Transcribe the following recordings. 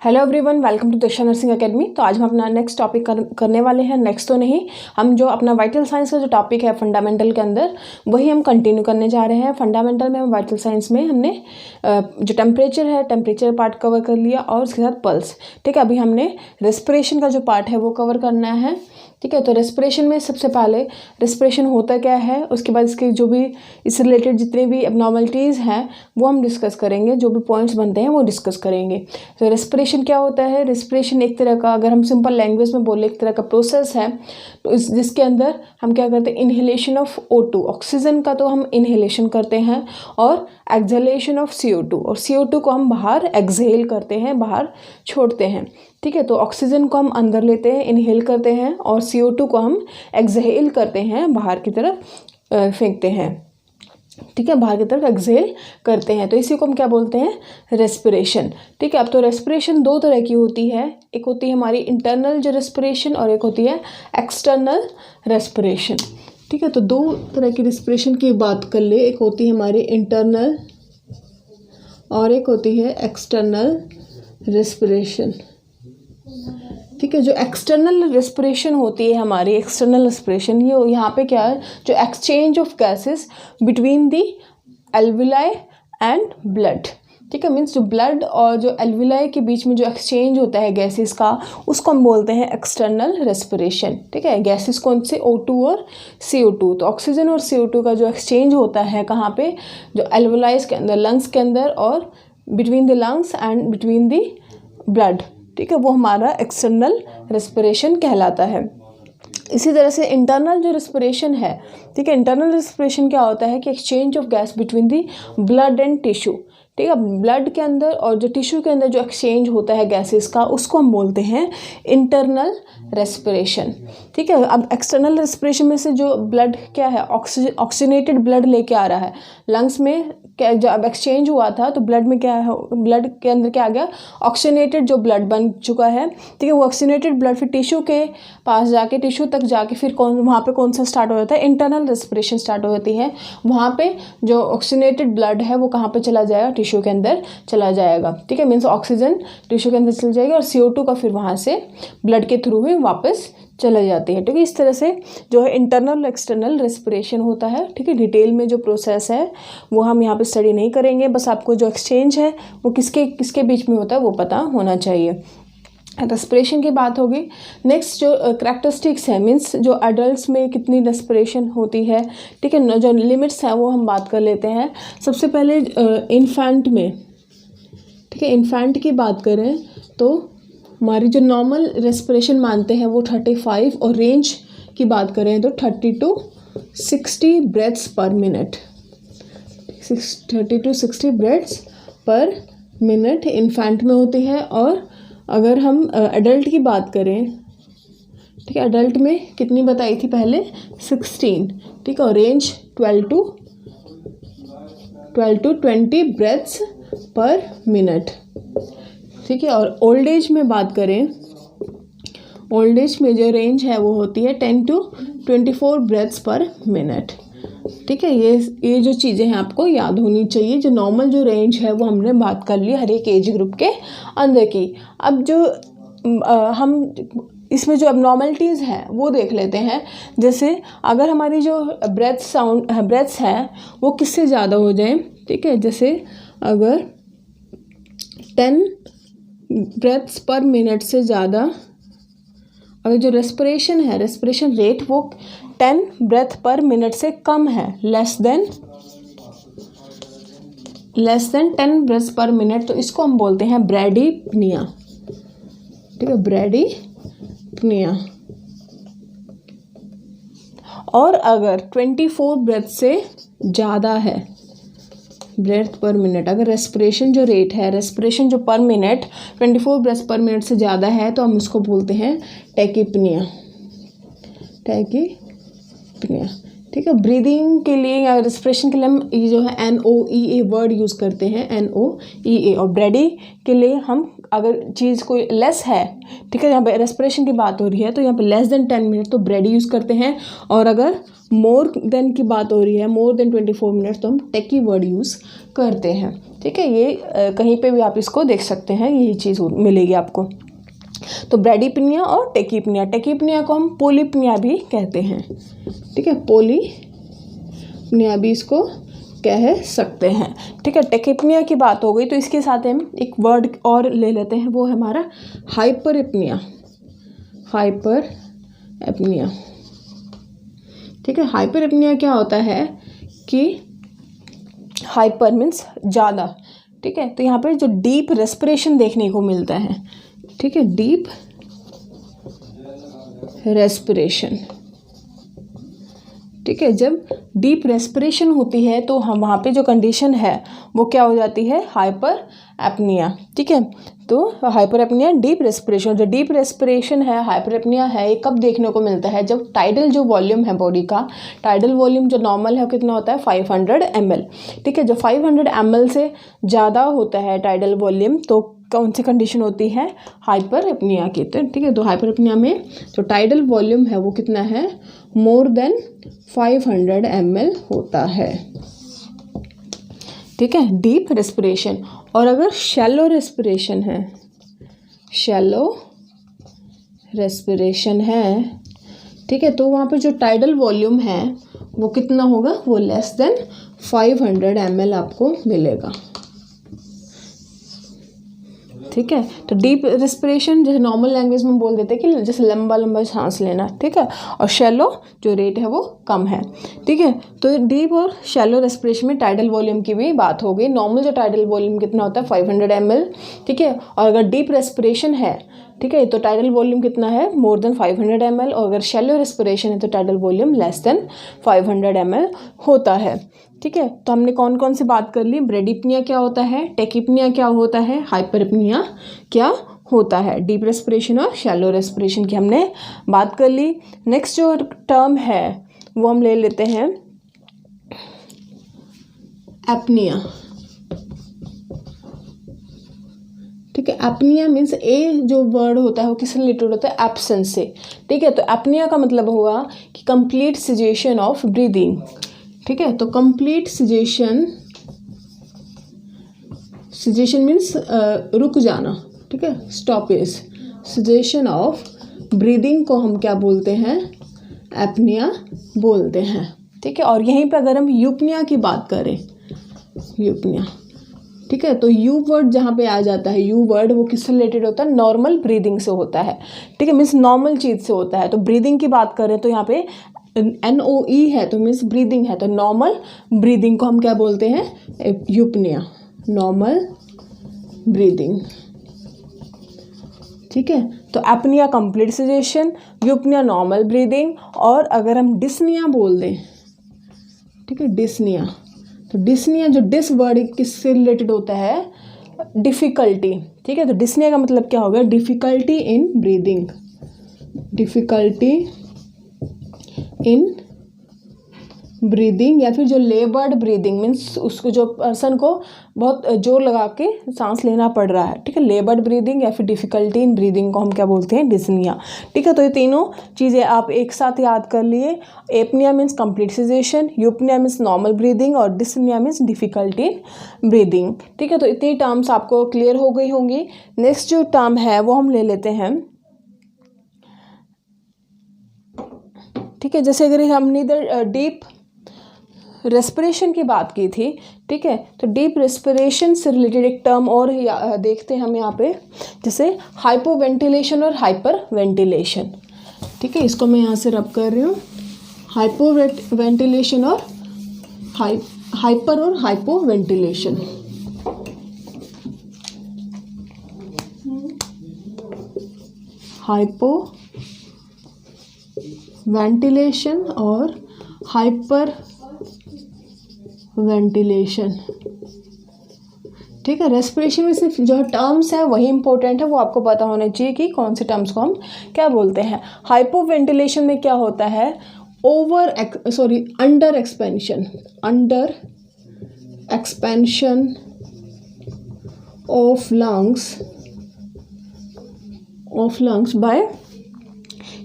Hello everyone, welcome to Diksha nursing academy. तो आज हम अपना नेक्स्ट टॉपिक करने वाले हैं। नेक्स्ट तो नहीं, हम जो अपना वाइटल साइंस का जो टॉपिक है फंडामेंटल के अंदर, वही हम कंटिन्यू करने जा रहे हैं। फंडामेंटल में हम वाइटल साइंस में हमने जो टेम्परेचर पार्ट कवर कर लिया और उसके साथ पल्स। ठीक है, अभी हमने रेस्पिरेशन का जो पार्ट है वो कवर करना है। ठीक है, तो रेस्पिरेशन में सबसे पहले रेस्पिरेशन होता क्या है, उसके बाद इसके जो भी इससे रिलेटेड जितने भी एबनॉर्मलिटीज़ हैं वो हम डिस्कस करेंगे, जो भी पॉइंट्स बनते हैं वो डिस्कस करेंगे। तो रेस्पिरेशन क्या होता है? रेस्पिरेशन एक तरह का, अगर हम सिंपल लैंग्वेज में बोले, एक तरह का प्रोसेस है तो जिसके अंदर हम क्या करते हैं, इनहेलेशन ऑफ O2, ऑक्सीजन का तो हम इनहेलेशन करते हैं, और एक्सहेलेशन ऑफ CO2, और CO2 को हम बाहर एक्सहेल करते हैं, बाहर छोड़ते हैं। ठीक है, तो ऑक्सीजन को हम अंदर लेते हैं, इनहेल करते हैं, और CO2 को हम एक्सहेल करते हैं, बाहर की तरफ फेंकते हैं। ठीक है, बाहर की तरफ एक्सहेल करते हैं, तो इसी को हम क्या बोलते हैं, रेस्पिरेशन। ठीक है, अब तो रेस्पिरेशन दो तरह की होती है, एक होती है हमारी इंटरनल जो रेस्पिरेशन, और एक होती है एक्सटर्नल रेस्पिरेशन। ठीक है, तो दो तरह की रेस्पिरेशन की बात कर ले, एक होती है हमारी इंटरनल और एक होती है एक्सटर्नल रेस्पिरेशन। ठीक है, जो एक्सटर्नल रेस्पिरेशन होती है हमारी, एक्सटर्नल रेस्पिरेशन, ये यहाँ पे क्या है, जो exchange of gases between the alveoli and blood. ठीक है, मीन्स जो ब्लड और जो एल्विलाई के बीच में जो एक्सचेंज होता है गैसेस का, उसको हम बोलते हैं एक्सटर्नल रेस्पिरेशन। ठीक है, गैसेस कौन से, O2 और CO2। तो ऑक्सीजन और CO2 का जो एक्सचेंज होता है कहाँ पे, जो एल्विलाइज के अंदर, लंग्स के अंदर, और between the lungs and between the blood. ठीक है, वो हमारा एक्सटर्नल रेस्पिरेशन कहलाता है। इसी तरह से इंटरनल जो रेस्पिरेशन है, ठीक है, इंटरनल रेस्पिरेशन क्या होता है कि exchange of gas between the blood and tissue. ठीक है, ब्लड के अंदर और जो टिश्यू के अंदर जो एक्सचेंज होता है गैसेस का, उसको हम बोलते हैं इंटरनल रेस्पिरेशन। ठीक है, अब एक्सटर्नल रेस्पिरेशन में से जो ब्लड क्या है, ऑक्सीजनेटेड ब्लड लेके आ रहा है लंग्स में, क्या जब एक्सचेंज हुआ था तो ब्लड में क्या है, ब्लड के अंदर क्या आ गया, ऑक्सीजनेटेड जो ब्लड बन चुका है। ठीक है, वो ऑक्सीजनेटेड ब्लड फिर टिश्यू के पास जाके, टिश्यू तक जाके फिर वहाँ पे कौन सा स्टार्ट हो जाता है, इंटरनल रेस्पिरेशन स्टार्ट हो जाती है। वहाँ पे जो ऑक्सीजनेटेड ब्लड है वो कहाँ पे चला जाएगा, टिश्यू के अंदर चला जाएगा। ठीक है, मीन्स ऑक्सीजन टिश्यू के अंदर चल जाएगी, और CO2 का फिर वहाँ से ब्लड के थ्रू ही वापस चले जाते हैं। ठीक है, इस तरह से जो है इंटरनल एक्सटर्नल रेस्पिरेशन होता है। ठीक है, डिटेल में जो प्रोसेस है वो हम यहाँ पे स्टडी नहीं करेंगे, बस आपको जो एक्सचेंज है वो किसके किसके बीच में होता है वो पता होना चाहिए। रेस्पिरेशन की बात होगी। नेक्स्ट जो करैक्टरिस्टिक्स है, मीन्स जो अडल्ट में कितनी रेस्पिरेशन होती है, ठीक है, जो लिमिट्स हैं वो हम बात कर लेते हैं। सबसे पहले इन्फेंट में, ठीक है, इन्फेंट की बात करें तो हमारी जो नॉर्मल रेस्पिरेशन मानते हैं वो 35, और रेंज की बात करें तो 30 to 60 ब्रेथ्स पर मिनट। 30 to 60 ब्रेथ्स पर मिनट इन्फेंट में होती है। और अगर हम एडल्ट की बात करें, ठीक है, एडल्ट में कितनी बताई थी पहले, 16। ठीक है, और रेंज 12 to 20 ब्रेथ्स पर मिनट। ठीक है, और ओल्ड एज में बात करें, ओल्ड एज में जो रेंज है वो होती है 10 to 24 ब्रेथ्स पर मिनट। ठीक है, ये जो चीज़ें हैं आपको याद होनी चाहिए। जो नॉर्मल जो रेंज है वो हमने बात कर ली हर एक एज ग्रुप के अंदर की। अब जो हम इसमें जो एबनॉर्मलिटीज़ हैं वो देख लेते हैं। जैसे अगर हमारी जो ब्रेथ्स हैं वो किससे ज़्यादा हो जाए, ठीक है, जैसे अगर 10 ब्रेथ्स पर मिनट से ज़्यादा, अगर जो रेस्पिरेशन है, रेस्पिरेशन रेट वो 10 ब्रेथ पर मिनट से कम है, लेस देन 10 ब्रेथ्स पर मिनट, तो इसको हम बोलते हैं ब्रैडीपनिया। ठीक है, ब्रैडीपनिया। और अगर 24 ब्रेथ से ज़्यादा है, ब्रेथ पर मिनट, अगर रेस्पिरेशन जो रेट है, रेस्पिरेशन जो पर मिनट 24 ब्रेथ पर मिनट से ज़्यादा है, तो हम उसको बोलते हैं टैकीपनिया। टैकीपनिया। ठीक है, ब्रीदिंग के लिए या रेस्पिरेशन के लिए हम ये जो है NOEA वर्ड यूज़ करते हैं, NOEA। और ब्रेडी के लिए हम अगर चीज़ कोई लेस है, ठीक है, यहाँ पे रेस्पिरेशन की बात हो रही है तो यहाँ पे लेस देन 10 मिनट तो ब्रेडी यूज़ करते हैं, और अगर मोर देन की बात हो रही है, मोर देन 24 मिनट्स, तो हम टैकी वर्ड यूज़ करते हैं। ठीक है, ये कहीं पे भी आप इसको देख सकते हैं, यही चीज़ मिलेगी आपको। तो ब्रैडीपनिया और टेकीपनिया, टेकीपनिया को हम पोलिपनिया भी कहते हैं, ठीक है, पोलिपनिया भी इसको कह सकते हैं, ठीक है। टेकीपनिया की बात हो गई, तो इसके साथ हम एक वर्ड और ले लेते हैं, वो है हमारा हाइपरएपनिया, हाइपरएपनिया, ठीक है। हाइपरएपनिया क्या होता है कि हाइपर मीन्स ज़्यादा, ठीक है, तो यहाँ पे जो डीप रेस्पिरेशन देखने को मिलता है, ठीक है, डीप रेस्पिरेशन, ठीक है, जब डीप रेस्पिरेशन होती है तो हम वहाँ पे जो कंडीशन है वो क्या हो जाती है, हाइपर एपनिया, ठीक है। तो हाइपर एपनिया डीप रेस्पिरेशन, जो डीप रेस्पिरेशन है, हाइपर एपनिया है, ये कब देखने को मिलता है, जब टाइडल जो वॉल्यूम है बॉडी का, टाइडल वॉल्यूम जो नॉर्मल है वो कितना होता है 500 ml, ठीक है। जब 500 ml से ज़्यादा होता है टाइडल वॉल्यूम, तो कौन सी कंडीशन होती है, हाइपर एपनिया की, तो ठीक है। तो हाइपर एपनिया में जो टाइडल वॉल्यूम है वो कितना है, मोर देन 500 ml होता है, ठीक है, डीप रेस्पिरेशन। और अगर शैलो रेस्पिरेशन है, शैलो रेस्पिरेशन है, ठीक है, तो वहाँ पे जो टाइडल वॉल्यूम है वो कितना होगा, वो लेस देन 500 ml आपको मिलेगा, ठीक है। तो डीप रेस्पिरेशन जैसे नॉर्मल लैंग्वेज में बोल देते हैं कि जैसे लंबा लंबा सांस लेना, ठीक है, और शैलो जो रेट है वो कम है, ठीक है। तो डीप और शैलो रेस्पिरेशन में टाइडल वॉल्यूम की भी बात हो गई। नॉर्मल जो टाइडल वॉल्यूम कितना होता है 500 ml, ठीक है, और अगर डीप रेस्पिरेशन है, ठीक है, तो टाइडल वॉल्यूम कितना है, मोर देन 500 ml, और अगर शैलो रेस्पिरेशन है तो tidal volume less than 500 ml होता है, ठीक है। तो हमने कौन कौन सी बात कर ली, ब्रैडीपनिया क्या होता है, टेकीपनिया क्या होता है, हाइपरएपनिया क्या होता है, डीप रेस्पिरेशन और शैलो रेस्पिरेशन की हमने बात कर ली। नेक्स्ट जो टर्म है वो हम ले लेते हैं एपनिया, ठीक है। एपनिया मीन्स ए जो वर्ड होता है वो किससे रिलेटेड होता है, एब्सेंस से, ठीक है। तो एपनिया का मतलब होगा कि कंप्लीट सिजेशन ऑफ ब्रीदिंग, ठीक है। तो कंप्लीट सिजेशन, सिजेशन मीन्स रुक जाना, ठीक है, स्टॉपेज, सिजेशन ऑफ ब्रीदिंग को हम क्या बोलते हैं, एपनिया बोलते हैं, ठीक है। और यहीं पे अगर हम यूपनिया की बात करें, यूपनिया, ठीक है, तो यू वर्ड जहाँ पे आ जाता है, यू वर्ड वो किससे रिलेटेड होता है, नॉर्मल ब्रीदिंग से होता है, ठीक है, मीन्स नॉर्मल चीज़ से होता है। तो ब्रीदिंग की बात करें तो यहाँ पे NOE है तो मीन्स ब्रीदिंग है, तो नॉर्मल ब्रीदिंग को हम क्या बोलते हैं, यूपनिया, नॉर्मल ब्रीदिंग, ठीक है। तो apnoea complete cessation, यूपनिया normal breathing, और अगर हम डिस्निया बोल दें, ठीक है, डिस्निया, तो डिस्निया जो डिस वर्ड किससे रिलेटेड होता है, डिफ़िकल्टी, ठीक है। तो डिस्निया का मतलब क्या हो गया, difficulty in breathing, difficulty in breathing, या फिर जो लेबर्ड ब्रीदिंग मीन्स उसको जो पर्सन को बहुत जोर लगा के सांस लेना पड़ रहा है, ठीक है, लेबर्ड ब्रीदिंग या फिर डिफ़िकल्टी इन ब्रीदिंग को हम क्या बोलते हैं, डिस्निया, ठीक है। तो ये तीनों चीज़ें आप एक साथ याद कर लिए, apnoea means complete cessation, eupnoea means normal breathing, और dyspnoea means difficulty in breathing, ठीक है। तो इतनी टर्म्स आपको क्लियर हो गई होंगी। नेक्स्ट जो टर्म है वो हम ले लेते हैं, ठीक है, जैसे अगर हमने इधर डीप रेस्पिरेशन की बात की थी, ठीक है, तो डीप रेस्पिरेशन से रिलेटेड एक टर्म और देखते हैं हम यहाँ पे, जैसे हाइपोवेंटिलेशन और हाइपर वेंटिलेशन, ठीक है, इसको मैं यहाँ से रब कर रही हूँ, हाइपोवेंटिलेशन और हाइपर और हाइपोवेंटिलेशन, हाइपो वेंटिलेशन और हाइपर वेंटिलेशन, ठीक है। रेस्पिरेशन में सिर्फ जो टर्म्स है वही इंपॉर्टेंट है, वो आपको पता होना चाहिए कि कौन से टर्म्स को हम क्या बोलते हैं। हाइपोवेंटिलेशन में क्या होता है, under expansion of lungs by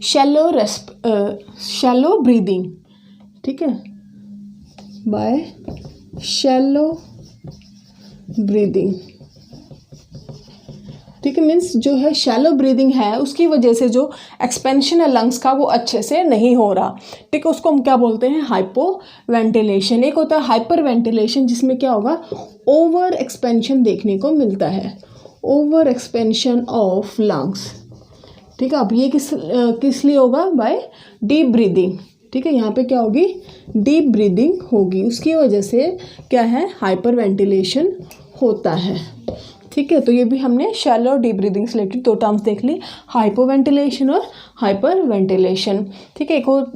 shallow breathing, ठीक है, बाय शैलो ब्रीदिंग, ठीक है, मीन्स जो है शैलो ब्रीदिंग है उसकी वजह से जो एक्सपेंशन है लंग्स का वो अच्छे से नहीं हो रहा, ठीक है, उसको हम क्या बोलते हैं, हाइपो वेंटिलेशन। एक होता है हाइपर वेंटिलेशन जिसमें क्या होगा, ओवर एक्सपेंशन देखने को मिलता है, ओवर एक्सपेंशन ऑफ लंग्स, ठीक है। अब ये किस लिए होगा, बाय डीप ब्रीदिंग, ठीक है, यहाँ पे क्या होगी, डीप ब्रीदिंग होगी, उसकी वजह से क्या है, हाइपर वेंटिलेशन होता है, ठीक है। तो ये भी हमने शैलो और डीप ब्रीदिंग से रिलेटेड दो टर्म्स देख ली, हाइपो वेंटिलेशन और हाइपर वेंटिलेशन, ठीक है। एक और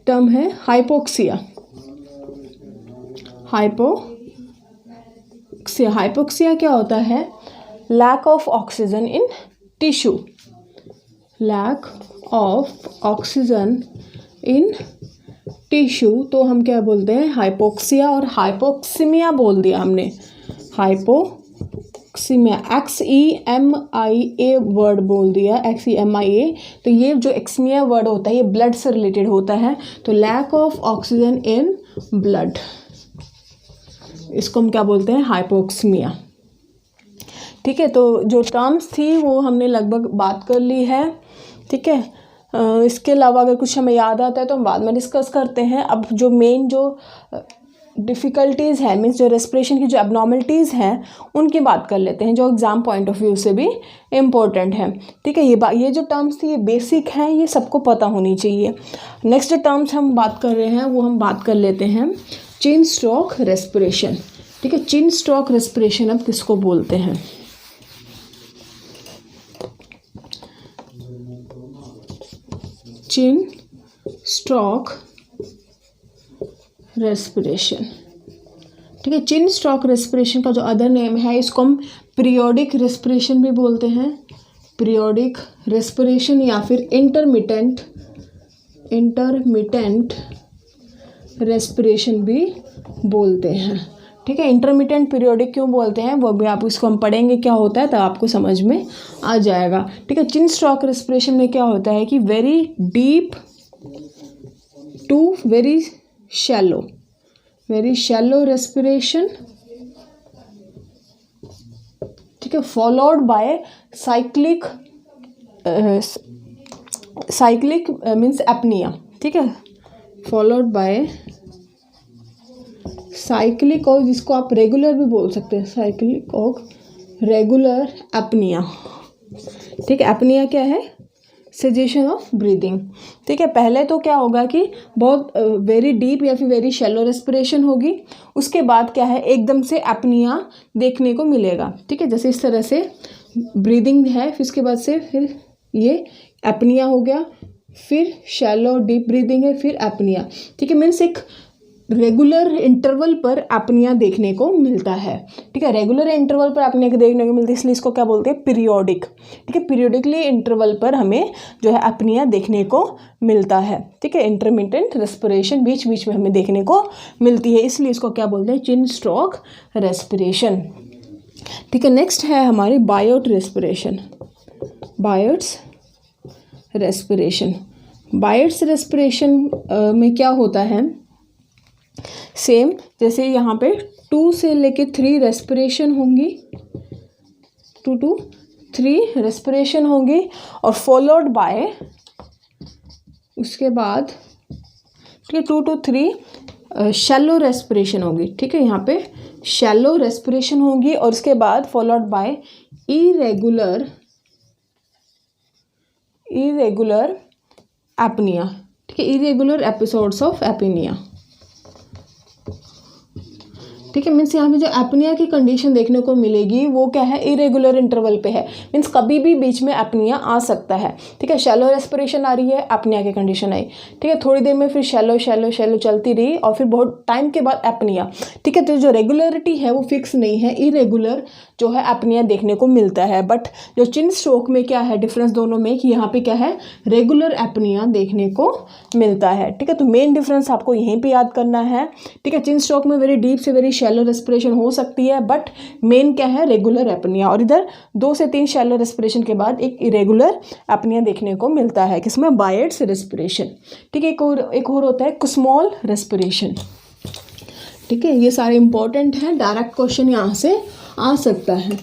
टर्म है हाइपोक्सिया, हाइपोक्सिया, हाइपोक्सिया क्या होता है, lack of oxygen in tissue, lack of oxygen in tissue, तो हम क्या बोलते हैं, हाइपोक्सिया और हाइपोक्सीमिया बोल दिया हमने, हाइपोक्सीमिया, XEMIA वर्ड बोल दिया, XEMIA, तो ये जो एक्सीमिया वर्ड होता है ये ब्लड से रिलेटेड होता है, तो lack of oxygen in blood, इसको हम क्या बोलते हैं, हाइपोक्सीमिया, ठीक है। तो जो टर्म्स थी वो हमने लगभग बात कर ली है, ठीक है। इसके अलावा अगर कुछ हमें याद आता है तो हम बाद में डिस्कस करते हैं। अब जो मेन जो डिफ़िकल्टीज़ है, मीन्स जो रेस्पिरेशन की जो एबनॉर्मलिटीज़ हैं उनकी बात कर लेते हैं, जो एग्ज़ाम पॉइंट ऑफ व्यू से भी इम्पोर्टेंट है, ठीक है। ये जो टर्म्स थी ये बेसिक हैं, ये सबको पता होनी चाहिए। नेक्स्ट जो टर्म्स हम बात कर रहे हैं वो हम बात कर लेते हैं चिन स्ट्रोक रेस्पिरेशन, ठीक है। चिन स्ट्रोक रेस्पिरेशन अब किसको बोलते हैं, चिन स्ट्रोक रेस्पिरेशन, ठीक है। चिन स्ट्रोक रेस्पिरेशन का जो अदर नेम है इसको हम पीरियोडिक रेस्पिरेशन भी बोलते हैं, पीरियोडिक रेस्पिरेशन, या फिर इंटरमिटेंट रेस्पिरेशन भी बोलते हैं, ठीक है। इंटरमिटेंट पीरियोडिक क्यों बोलते हैं वो भी आप इसको हम पढ़ेंगे क्या होता है, तब आपको समझ में आ जाएगा, ठीक है। चिन स्ट्रोक रेस्पिरेशन में क्या होता है कि very deep to very shallow respiration, ठीक है, followed by cyclic means apnea, ठीक है, फॉलोड बाय साइक्लिक, और जिसको आप रेगुलर भी बोल सकते हैं, साइक्लिक और रेगुलर एपनिया, ठीक है। एपनिया क्या है, सेजेशन ऑफ ब्रीदिंग, ठीक है। पहले तो क्या होगा कि बहुत वेरी डीप या फिर वेरी शैलो रेस्पिरेशन होगी, उसके बाद क्या है, एकदम से एपनिया देखने को मिलेगा, ठीक है। जैसे इस तरह से ब्रीदिंग है, फिर इसके बाद से फिर ये एपनिया हो गया, फिर शैलो डीप ब्रीदिंग है, फिर एपनिया, ठीक है। मीन्स एक रेगुलर इंटरवल पर एपनिया देखने को मिलता है, ठीक है। रेगुलर इंटरवल पर एपनिया देखने को मिलती है, इसलिए इसको क्या बोलते हैं, पीरियोडिक, ठीक है। पीरियोडिकली इंटरवल पर हमें जो है एपनिया देखने को मिलता है, ठीक है। इंटरमिटेंट रेस्पिरेशन बीच बीच में हमें देखने को मिलती है, इसलिए इसको क्या बोलते हैं, चिन स्ट्रोक रेस्पिरेशन, ठीक है। नेक्स्ट है हमारी बायोट रेस्पिरेशन, बायोट्स रेस्पिरेशन। बायोट्स रेस्पिरेशन में क्या होता है, सेम जैसे यहाँ पे 2 से लेके 3 रेस्पिरेशन होंगी, 2 to 3 रेस्पिरेशन होंगी, और फॉलोड बाय उसके बाद, ठीक है, 2 to 3 शैलो रेस्पिरेशन होगी, ठीक है। यहाँ पे शैलो रेस्पिरेशन होगी और उसके बाद फॉलोड बाय इरेगुलर एपनिया, ठीक है, इरेगुलर एपिसोड्स ऑफ एपनिया, ठीक है। मीन्स यहाँ पे जो एपनिया की कंडीशन देखने को मिलेगी वो क्या है, इरेगुलर इंटरवल पे है, मीन्स कभी भी बीच में एपनिया आ सकता है, ठीक है। शैलो रेस्पिरेशन आ रही है, एपनिया की कंडीशन आई, ठीक है, थोड़ी देर में फिर शैलो शैलो शैलो चलती रही और फिर बहुत टाइम के बाद एपनिया, ठीक है। तो जो रेगुलरिटी है वो फिक्स नहीं है, इरेगुलर जो है एपनिया देखने को मिलता है। बट जो चिन स्ट्रोक में क्या है डिफरेंस दोनों में, कि यहाँ पे क्या है, रेगुलर एपनिया देखने को मिलता है, ठीक है। तो मेन डिफरेंस आपको यहीं पे याद करना है, ठीक है। चिन स्ट्रोक में वेरी डीप से वेरी शैलो रेस्पिरेशन हो सकती है, बट मेन क्या है, रेगुलर एपनिया, और इधर 2 से 3 शैलो रेस्पिरेशन के बाद एक इरेगुलर एपनिया देखने को मिलता है, किसमें, बायोट्स रेस्पिरेशन, ठीक है। एक और होता है कुस्मॉल रेस्पिरेशन, ठीक है। ये सारे इंपॉर्टेंट हैं, डायरेक्ट क्वेश्चन यहाँ से आ सकता है।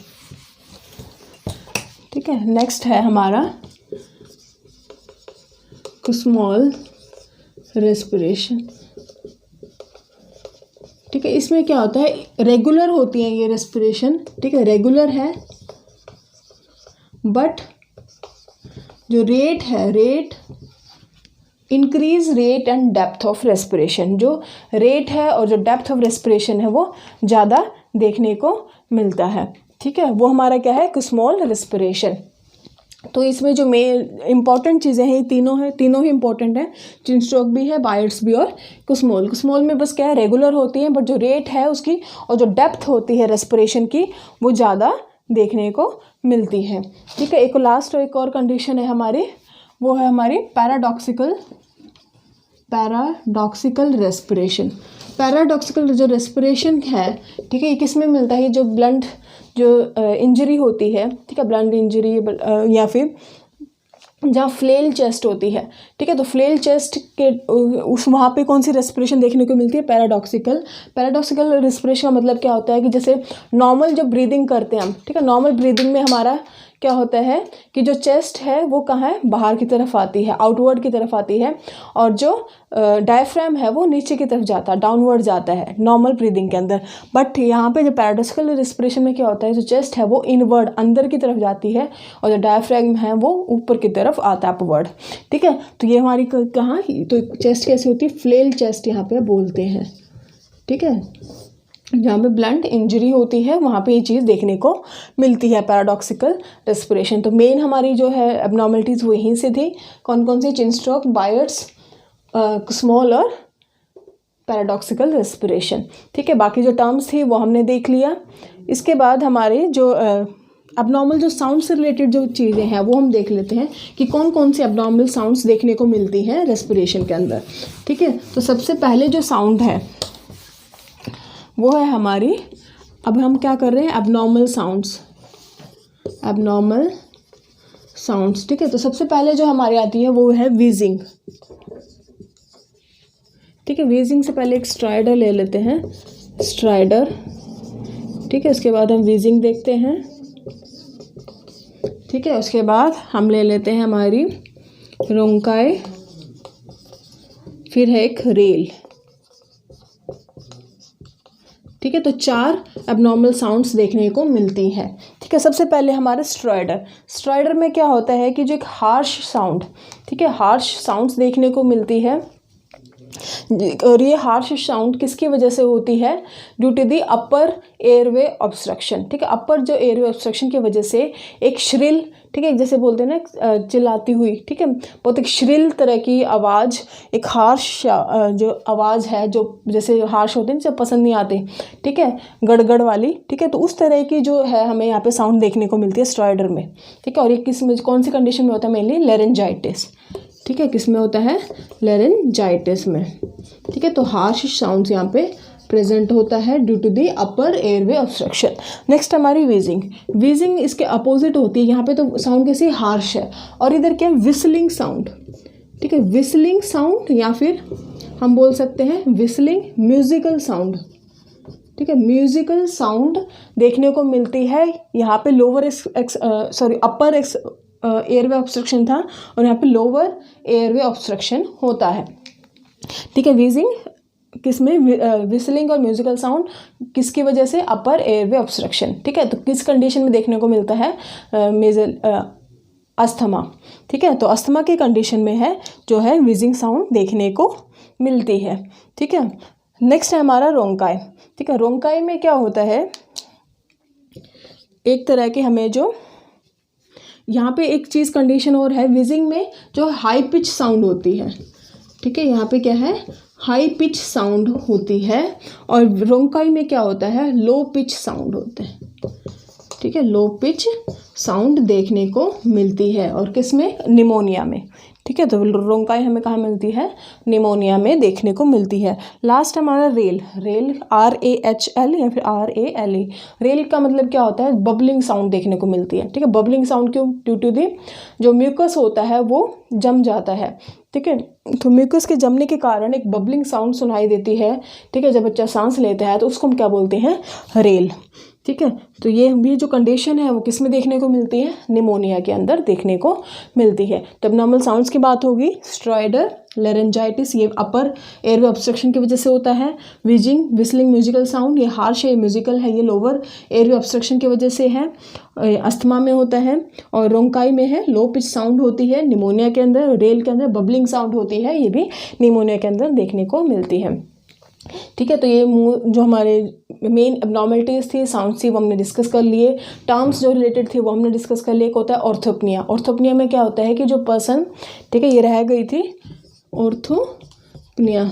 ठीक है, नेक्स्ट है हमारा स्मॉल रेस्पिरेशन। ठीक है, इसमें क्या होता है, रेगुलर होती है ये रेस्पिरेशन। ठीक है, रेगुलर है, बट जो रेट है, rate increase rate and depth of respiration, जो रेट है और जो डेप्थ ऑफ रेस्पिरेशन है वो ज़्यादा देखने को मिलता है। ठीक है, वो हमारा क्या है, स्मॉल रेस्पिरेशन। तो इसमें जो मेन इंपॉर्टेंट चीज़ें हैं, तीनों ही इंपॉर्टेंट हैं, चिन स्ट्रोक भी है, बायर्ड्स भी और कुस्मोल में बस क्या है, रेगुलर होती है, बट जो रेट है उसकी और जो डेप्थ होती है रेस्पिरेशन की वो ज़्यादा देखने को मिलती है। ठीक है, एक लास्ट एक और कंडीशन है हमारी, वो है हमारी पैराडॉक्सिकल रेस्पिरेशन। पैराडॉक्सिकल जो रेस्पिरेशन है, ठीक है, ये किस में मिलता है, जो ब्लंट जो इंजरी होती है, ठीक है, ब्लंट इंजरी या फिर जहाँ फ्लेल चेस्ट होती है। ठीक है, तो फ्लेल चेस्ट के उस वहाँ पे कौन सी रेस्पिरेशन देखने को मिलती है, पैराडॉक्सिकल रेस्पिरेशन का मतलब क्या होता है कि जैसे नॉर्मल जब ब्रीदिंग करते हैं हम, ठीक है, नॉर्मल ब्रीदिंग में हमारा क्या होता है कि जो चेस्ट है वो कहाँ है, बाहर की तरफ आती है, आउटवर्ड की तरफ आती है, और जो डायफ्राम है वो नीचे की तरफ जाता है, डाउनवर्ड जाता है नॉर्मल ब्रीदिंग के अंदर। बट यहाँ पे जो पैराडॉक्सिकल रेस्पिरेशन में क्या होता है, जो चेस्ट है वो इनवर्ड अंदर की तरफ जाती है, और जो डायफ्राम है वो ऊपर की तरफ आता है, अपवर्ड। ठीक है, तो ये हमारी कहाँ, तो चेस्ट कैसी होती है, फ्लेल चेस्ट यहाँ पे बोलते हैं। ठीक है, जहाँ पे ब्लंट इंजरी होती है वहाँ पे ये चीज़ देखने को मिलती है, पैराडॉक्सिकल रेस्पिरेशन। तो मेन हमारी जो है एबनॉर्मलिटीज़ वो यहीं से थी, कौन कौन सी, चिन स्ट्रोक, बायर्ड्स, स्मॉल और पैराडॉक्सिकल रेस्पिरेशन। ठीक है, बाकी जो टर्म्स थी वो हमने देख लिया। इसके बाद हमारे जो एबनॉर्मल जो साउंड से रिलेटेड जो चीज़ें हैं वो हम देख लेते हैं कि कौन कौन सी एबनॉर्मल साउंड्स देखने को मिलती हैं रेस्पिरेशन के अंदर। ठीक है, तो सबसे पहले जो साउंड है वो है हमारी, अब हम क्या कर रहे हैं, एबनॉर्मल साउंड्स। ठीक है, तो सबसे पहले जो हमारी आती है वो है वीजिंग। ठीक है, वीजिंग से पहले एक स्ट्राइडर ले लेते हैं, स्ट्राइडर। ठीक है, उसके बाद हम वीजिंग देखते हैं। ठीक है, उसके बाद हम ले लेते हैं हमारी रोंकाई, फिर है एक रेल। ठीक है, तो 4 एबनॉर्मल साउंड्स देखने को मिलती हैं। ठीक है, सबसे पहले हमारा स्ट्राइडर में क्या होता है कि जो एक हार्श साउंड, ठीक है, हार्श साउंड्स देखने को मिलती है, और ये हार्श साउंड किसकी वजह से होती है, due to the upper airway obstruction. ठीक है, अपर जो एयरवे ऑब्स्ट्रक्शन की वजह से एक श्रिल, ठीक है, जैसे बोलते हैं ना चिल्लाती हुई, ठीक है, बहुत एक श्रिल तरह की आवाज़, एक हार्श जो आवाज़ है, जो जैसे हार्श होते हैं जब पसंद नहीं आते, ठीक है, गड़गड़ वाली। ठीक है, तो उस तरह की जो है हमें यहाँ पे साउंड देखने को मिलती है स्ट्राइडर में। ठीक है, और ये किस में, कौन सी कंडीशन में होता है, मेनली लेरेंजाइटिस। ठीक है, किस में होता है, लेरेंजाइटिस में। ठीक है, तो हार्श साउंड्स यहाँ पे प्रेजेंट होता है due to the upper airway obstruction. Next हमारी वीजिंग इसके अपोजिट होती है। यहाँ पे तो साउंड कैसी, हार्श है, और इधर क्या है, विस्लिंग साउंड। ठीक है, विस्लिंग साउंड, या फिर हम बोल सकते हैं विस्लिंग म्यूजिकल साउंड। ठीक है, म्यूजिकल साउंड देखने को मिलती है यहाँ पे, अपर एयरवे ऑब्स्ट्रक्शन था और यहाँ पे लोअर एयरवे ऑब्स्ट्रक्शन होता है। ठीक है, वीजिंग किसमें, विस्लिंग और म्यूजिकल साउंड किसकी वजह से, अपर एयरवे ऑब्स्ट्रक्शन। ठीक है, तो किस कंडीशन में देखने को मिलता है, अस्थमा। ठीक है, तो अस्थमा की कंडीशन में है जो है वीजिंग साउंड देखने को मिलती है। ठीक है, नेक्स्ट है हमारा रोंकाई। ठीक है, रोंकाई में क्या होता है, एक तरह के हमें जो यहाँ पे एक चीज़ कंडीशन और है, वीजिंग में जो हाई पिच साउंड होती है। ठीक है, यहाँ पे क्या है, हाई पिच साउंड होती है, और रोंकाई में क्या होता है, लो पिच साउंड होते हैं। ठीक है, लो पिच साउंड देखने को मिलती है, और किसमें, निमोनिया में। ठीक है, तो रोंकाई हमें कहाँ मिलती है, निमोनिया में देखने को मिलती है। लास्ट हमारा रेल RAHL या फिर RALE। रेल का मतलब क्या होता है, बबलिंग साउंड देखने को मिलती है। ठीक है, बबलिंग साउंड क्यों, ड्यू टू दी जो म्यूकस होता है वो जम जाता है। ठीक है, तो म्यूकस के जमने के कारण एक बबलिंग साउंड सुनाई देती है। ठीक है, जब बच्चा सांस लेता है तो उसको हम क्या बोलते हैं, रेल। ठीक है। तो ये भी जो कंडीशन है वो किस में देखने को मिलती है, निमोनिया के अंदर देखने को मिलती है। तो एब्नॉर्मल साउंड्स की बात होगी, स्ट्राइडर, लेरेंजाइटिस, ये अपर एयरवे ऑब्स्ट्रक्शन की वजह से होता है। विजिंग, विस्लिंग म्यूजिकल साउंड, ये हार्श है, म्यूजिकल है, ये लोअर एयरवे ऑब्स्ट्रक्शन की वजह से है। अस्थमा में होता है। और रोंकाई में है, लो पिच साउंड होती है निमोनिया के अंदर। रेल के अंदर बबलिंग साउंड होती है, ये भी निमोनिया के अंदर देखने को मिलती है। ठीक है। तो ये जो हमारे मेन एब्नॉर्मलिटीज़ थी, साउंड थी, वो हमने डिस्कस कर लिए। टर्म्स जो रिलेटेड थे वो हमने डिस्कस कर लिए। एक होता है ऑर्थोपनिया। ऑर्थोपनिया में क्या होता है कि जो पर्सन, ठीक है, ये रह गई थी ऑर्थोपनिया।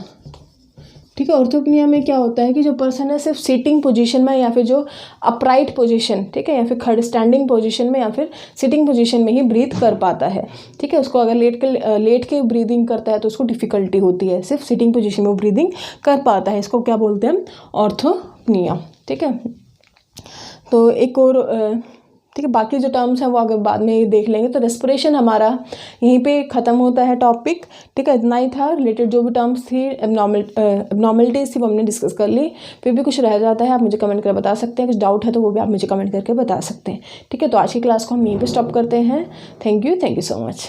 ठीक है। ऑर्थोपनिया में क्या होता है कि जो पर्सन है सिर्फ सिटिंग पोजीशन में या फिर जो अपराइट पोजीशन, ठीक है, या फिर खड़े स्टैंडिंग पोजीशन में या फिर सिटिंग पोजीशन में ही ब्रीथ कर पाता है। ठीक है। उसको अगर लेट के ब्रीदिंग करता है तो उसको डिफ़िकल्टी होती है, सिर्फ सिटिंग पोजीशन में वो ब्रीदिंग कर पाता है। इसको क्या बोलते हैं, ऑर्थोपनिया। ठीक है। तो एक और ठीक है, बाकी जो टर्म्स हैं वो आगे बाद में देख लेंगे। तो रेस्पिरेशन हमारा यहीं पे ख़त्म होता है टॉपिक। ठीक है, इतना ही था रिलेटेड। जो भी टर्म्स थी, एब्नॉर्मलिटीज़ थी, वो हमने डिस्कस कर ली। फिर भी कुछ रह जाता है, आप मुझे कमेंट कर बता सकते हैं। कुछ डाउट है तो वो भी आप मुझे कमेंट करके बता सकते हैं। ठीक है। तो आज की क्लास को हम यहीं पे स्टॉप करते हैं। Thank you so much.